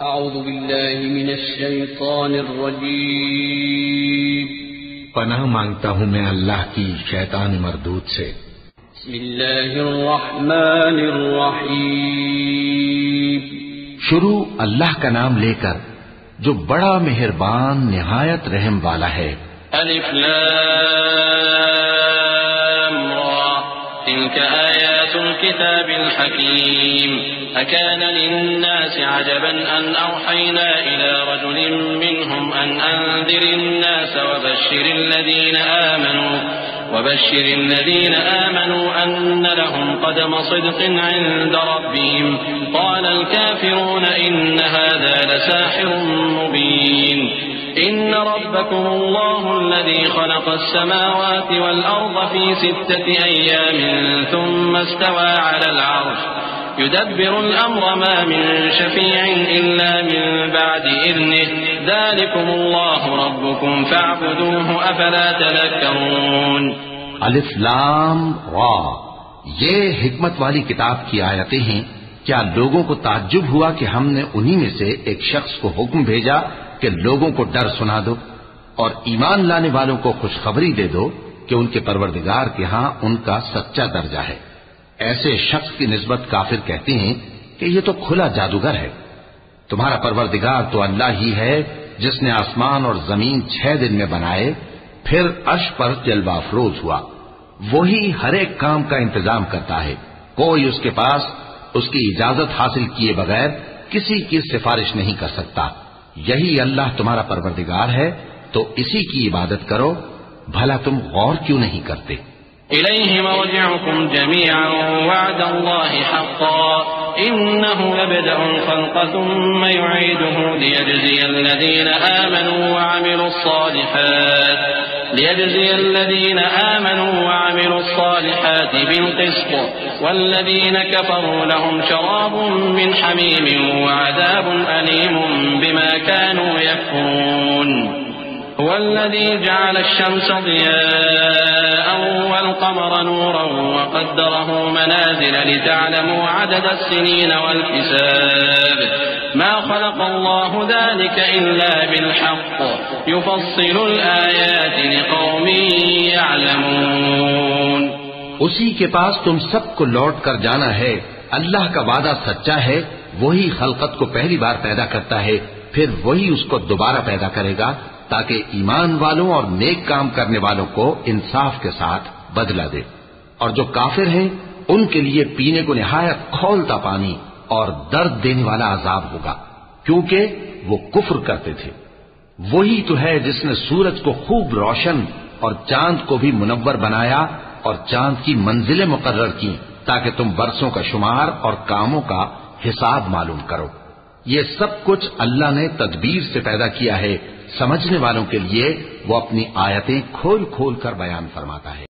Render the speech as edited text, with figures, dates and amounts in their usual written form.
اعوذ باللہ من الشیطان الرجیم پناہ مانگتا ہوں میں اللہ کی شیطان مردود سے۔ بسم اللہ الرحمن الرحیم شروع اللہ کا نام لے کر جو بڑا مہربان نہایت رحم والا ہے۔ الف لام را تلك آیات الكتاب الحکیم أكان للناس عجبا أن أوحينا إلى رجل منهم أن أنذر الناس وبشر الذين آمنوا أن لهم قدم صدق عند ربهم قال الكافرون إن هذا لساحر مبين إن ربكم الله الذي خلق السماوات والأرض في 6 أيام ثم استوى على العرش يدبر الأمر ما من شفيع إلا من بعد إذنه ذلكم الله ربكم فاعبدوه أفلا تذكرون۔ الف لام را، یہ حکمت والی کتاب کی آیتیں ہیں۔ کیا لوگوں کو تعجب ہوا کہ ہم نے انہی میں سے ایک شخص کو حکم بھیجا کہ لوگوں کو ڈر سنا دو اور ایمان لانے والوں کو خوشخبری دے دو کہ ان کے پروردگار کے ہاں ان کا سچا درجہ ہے۔ ایسے شخص کی نسبت کافر کہتے ہیں کہ یہ تو کھلا جادوگر ہے۔ تمہارا پروردگار تو اللہ ہی ہے جس نے آسمان اور زمین 6 دن میں بنائے، پھر عرش پر جلوہ افروز ہوا۔ وہی ہر ایک کام کا انتظام کرتا ہے، کوئی اس کے پاس اس کی اجازت حاصل کیے بغیر کسی کی سفارش نہیں کر سکتا۔ یہی اللہ تمہارا پروردگار ہے تو اسی کی عبادت کرو، بھلا تم غور کیوں نہیں کرتے؟ إليه مرجعكم جميعا وعد الله حقا إنه يبدأ الخلق ثم يعيده ليجزي الذين آمنوا وعملوا الصالحات بالقسط والذين كفروا لهم شراب من حميم وعذاب أليم بما كانوا يكفرون۔ هو الذي جعل الشمس ضياء والقمر نورا وقدره منازل لتعلموا عدد السنين والحساب ما خلق الله ذلك إلا بالحق يفصل الآيات لقوم يعلمون۔ اسی کے پاس تم سب کو لوٹ کر جانا ہے۔ اللہ کا وعدہ سچا ہے، وہی خلقت کو پہلی بار پیدا کرتا ہے، پھر وہی اس کو دوبارہ پیدا کرے گا تاکہ ایمان والوں اور نیک کام کرنے والوں کو انصاف کے ساتھ بدلہ دے۔ اور جو کافر ہیں ان کے لیے پینے کو نہایت کھولتا پانی اور درد دینے والا عذاب ہوگا، کیونکہ وہ کفر کرتے تھے۔ وہی تو ہے جس نے سورج کو خوب روشن اور چاند کو بھی منور بنایا اور چاند کی منزلیں مقرر کی تاکہ تم برسوں کا شمار اور کاموں کا حساب معلوم کرو۔ یہ سب کچھ اللہ نے تدبیر سے پیدا کیا ہے، سمجھنے والوں کے لیے وہ اپنی آیتیں کھول کھول کر بیان فرماتا ہے۔